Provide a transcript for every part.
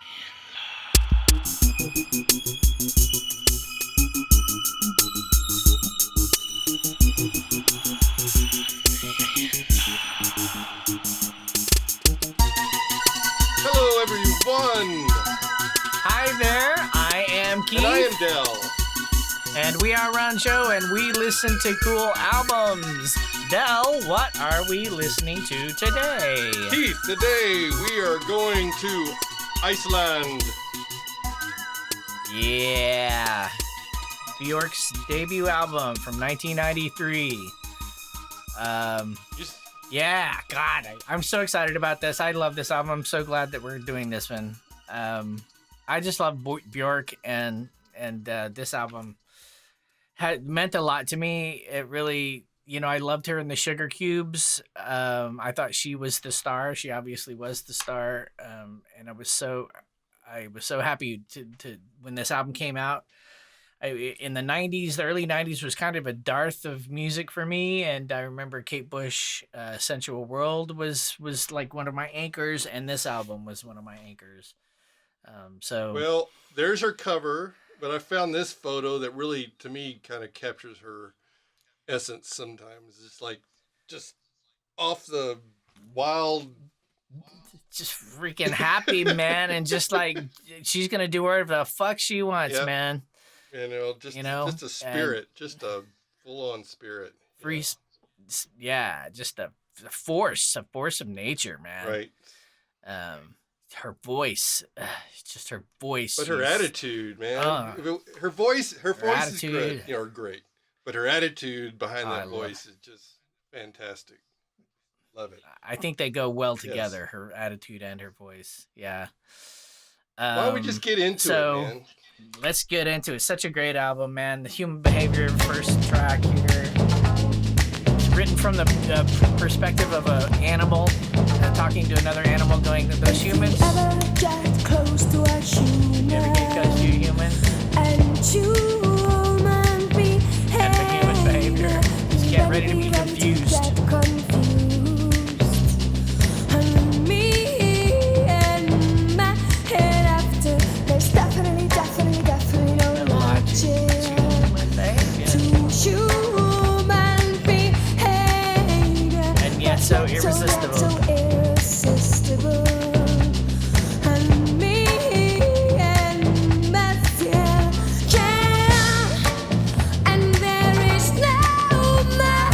Hello, everyone. Hi there, I am Keith. And I am Del. And we are Renjeaux, and we listen to cool albums. Del, what are we listening to today? Keith, today we are going to Iceland. Yeah. Bjork's debut album from 1993. Yeah, God, I'm so excited about this. I love this album. I'm so glad that we're doing this one. I just love Bjork, and this album meant a lot to me. It really, I loved her in the Sugarcubes. I thought she was the star. She obviously was the star, and I was so happy to when this album came out. In the 90s, the early 90s was kind of a dearth of music for me, and I remember Kate Bush, Sensual World was like one of my anchors, and this album was one of my anchors. Well, there's her cover, but I found this photo that really, to me, kind of captures her essence sometimes. It's like just off the wild, just freaking happy, man, and just like she's gonna do whatever the fuck she wants, man. Just a spirit, just a full-on spirit. Free, yeah, just a force of nature, man. Right. Her voice, just her voice. But her attitude, man. Her voice is great. But her attitude behind that voice is just fantastic. Love it. I think they go well together, her attitude and her voice. Yeah. Why don't we just get into it, man? Let's get into it. Such a great album, man. The Human Behavior first track here. It's written from the perspective of an animal talking to another animal, going, those humans. Ever get close to a human? You ever get close to a human? And human behavior. And the human behavior. Just get ready to be confused. And me and my head after. There's definitely no logic to human behavior. And yet so irresistible. And me and my fear can. And there is no more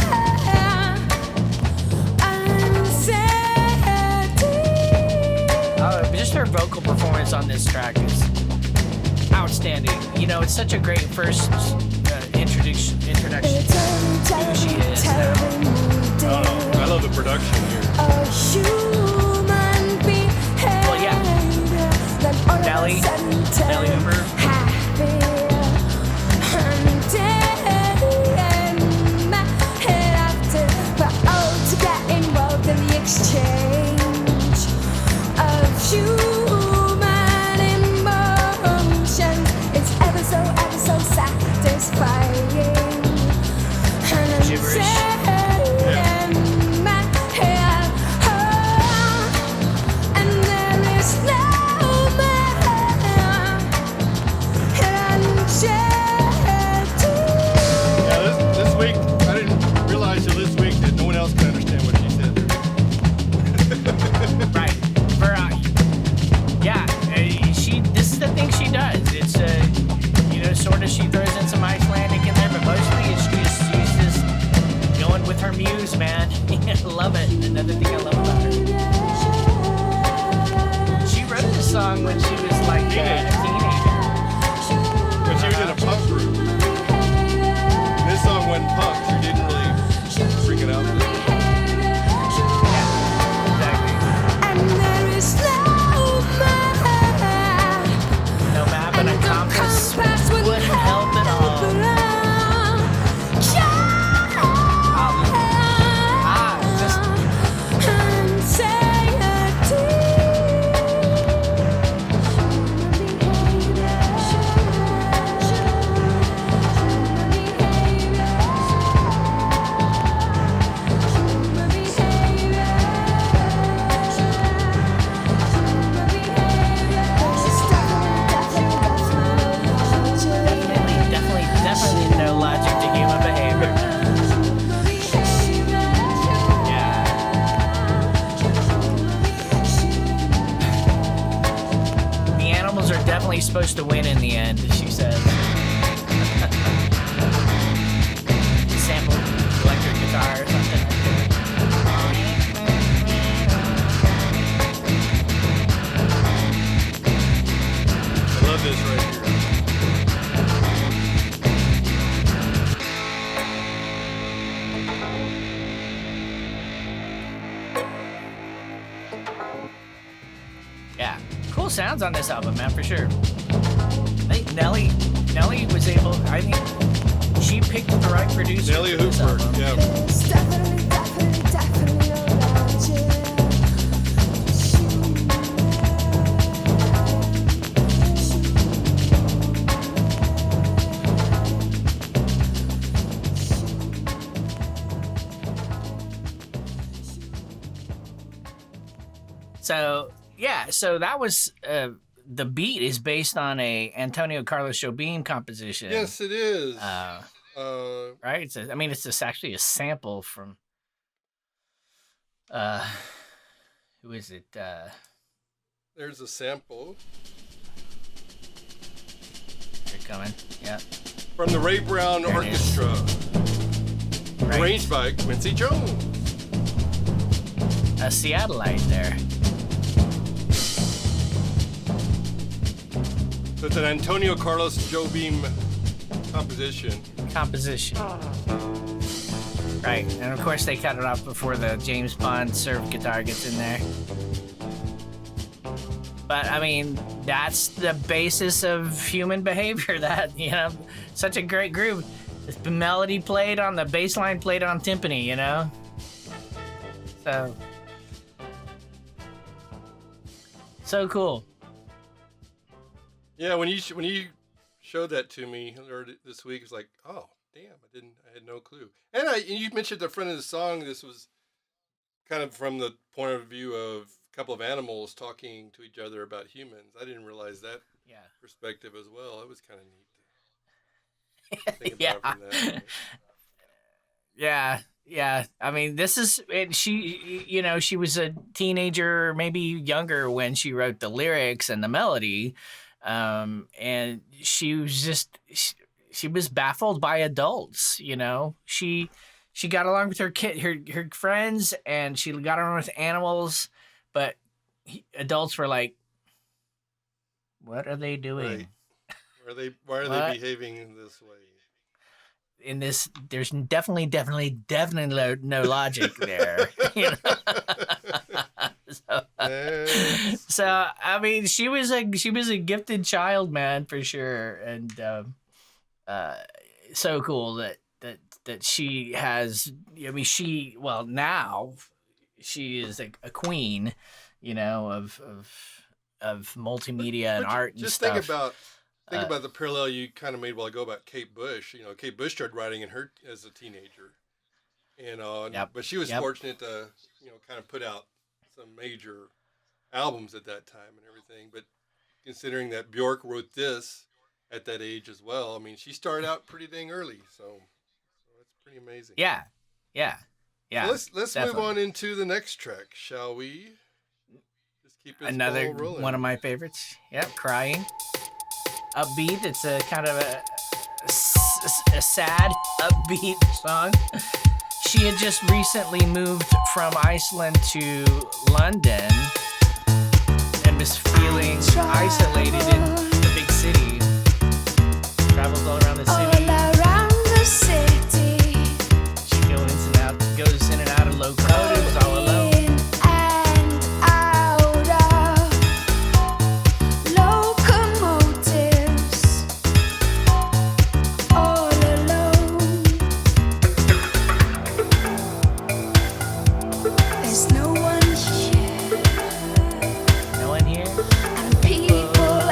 uncertainty. Just her vocal performance on this track is outstanding. It's such a great first introduction to who she is. I love the production here. A human behavior. Well, yeah. Nelly Hooper. Exchange of human emotions. It's ever so satisfying. And I'm in my head, and there is no man. Yeah, this week I didn't realize till this week that no one else can understand what she said. Right. This is the thing she does. It's sort of she throws in some Icelandic in there, but mostly she's just going with her muse, man. I love it. Another thing I love about her. She wrote this song when she was like a teenager. When she was in a punk group. This song wasn't punk. She didn't really freak it out. And there is No map and a compass wouldn't help at all. definitely supposed to win in the end, she said. Sampled electric guitar or something like that. I love this right here. Yeah, cool sounds on this album, man, for sure. I think Nelly was able. I think she picked the right producer. Nelly for this Hooper, album. yeah. It's definitely about you. So yeah, so that was the beat is based on a Antonio Carlos Jobim composition. Yes, it is. Right? It's just actually a sample from who is it? There's a sample They're coming. Yeah. from the Ray Brown There it is. Orchestra, Right. arranged by Quincy Jones. A Seattleite there. So it's an Antonio Carlos Jobim composition. Right. And of course they cut it off before the James Bond surf guitar gets in there. But I mean, that's the basis of human behavior. That, you know, such a great groove. The melody played on the bass line, played on timpani, you know? So cool. Yeah, when you showed that to me this week, it's like, oh damn, I had no clue. And you mentioned at the front of the song, this was kind of from the point of view of a couple of animals talking to each other about humans. I didn't realize that perspective as well. It was kind of neat to think about it from that. Yeah. I mean, this is she was a teenager, maybe younger when she wrote the lyrics and the melody. And she was baffled by adults, you know. She got along with her friends, and she got along with animals, but adults were like, what are they doing? Right. Why are they behaving this way? In this, there's definitely no logic there. You know? So I mean, she was a gifted child, man, for sure, and so cool that she has. I mean, now she is a queen, you know, of multimedia and art and stuff. Think about the parallel you kind of made a while ago about Kate Bush. You know, Kate Bush started writing as a teenager, and but she was fortunate to kind of put out some major albums at that time and everything. But considering that Bjork wrote this at that age as well, I mean, she started out pretty dang early, so that's pretty amazing. Yeah. So let's move on into the next track, shall we? Just keep this Another ball rolling. one of my favorites. Yep, Crying. Upbeat. It's a kind of a sad, upbeat song. She had just recently moved from Iceland to London and was feeling isolated in the big city. Travels all around the city. She goes in and out of locomotives all alone. No one here. And people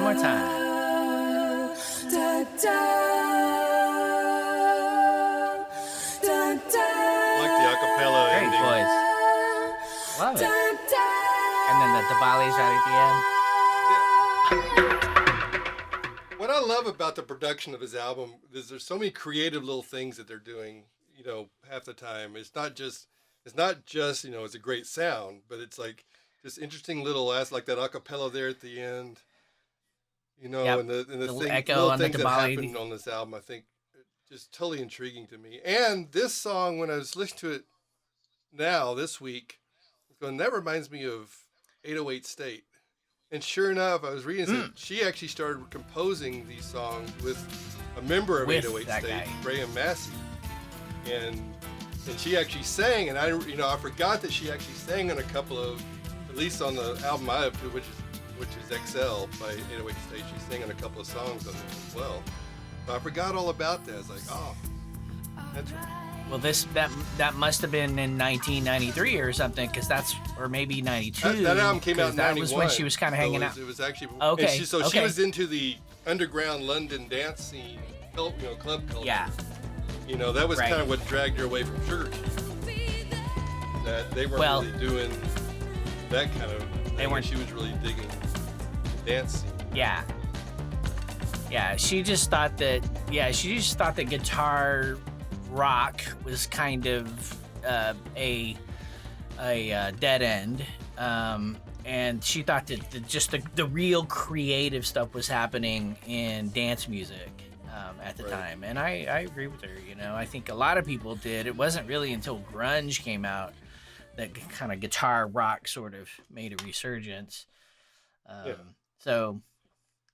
more time. I like the acapella Great ending. voice. Love it. And then the Dabali's right at the end. What I love about the production of his album is there's so many creative little things that they're doing, half the time. It's not just, it's a great sound, but it's like just interesting little like that acapella there at the end, Yep. and the Little thing, echo little on the things that Dabali. happened on this album, I think, just totally intriguing to me. And this song, when I was listening to it now this week, I was going, that reminds me of 808 State. And sure enough, I was reading that she actually started composing these songs with a member of With 808 that State, guy. Graham Massey, and she actually sang. And I forgot that she actually sang on a couple of, at least on the album I have, which is XL by 808 State. She sang on a couple of songs on it as well. But I forgot all about that. I was like, oh, that's right. Well, that must have been in 1993 or something, or maybe 92. That album came out in 91. That was when she was kind of hanging out. It was actually Okay. She was into the underground London dance scene, club culture. Yeah. That was Right. kind of what dragged her away from Sugarcubes. That they weren't really doing that kind of thing. They weren't. She was really digging the dance scene. Yeah. Yeah, she just thought that guitar rock was kind of a dead end, and she thought that the real creative stuff was happening in dance music at the time. And I agree with her. I think a lot of people did. It wasn't really until grunge came out that kind of guitar rock sort of made a resurgence. So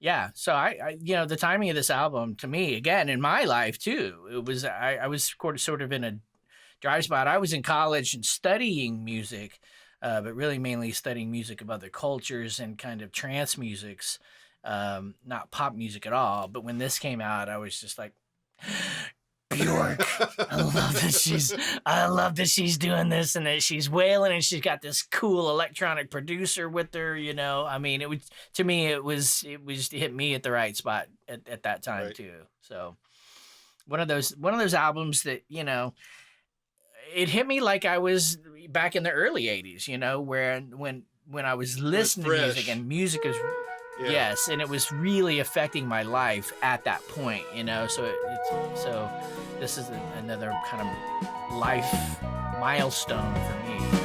I the timing of this album, to me, again, in my life too, it was, I was sort of in a dry spot. I was in college and studying music, but really mainly studying music of other cultures and kind of trance musics, not pop music at all. But when this came out, I was just like, Bjork. I love that she's doing this and that she's wailing and she's got this cool electronic producer with her, I mean, it hit me at the right spot at that time Right. too. So one of those albums that, it hit me like I was back in the early 80s, where when I was listening to music, and music is yes, and it was really affecting my life at that point, so this is another kind of life milestone for me.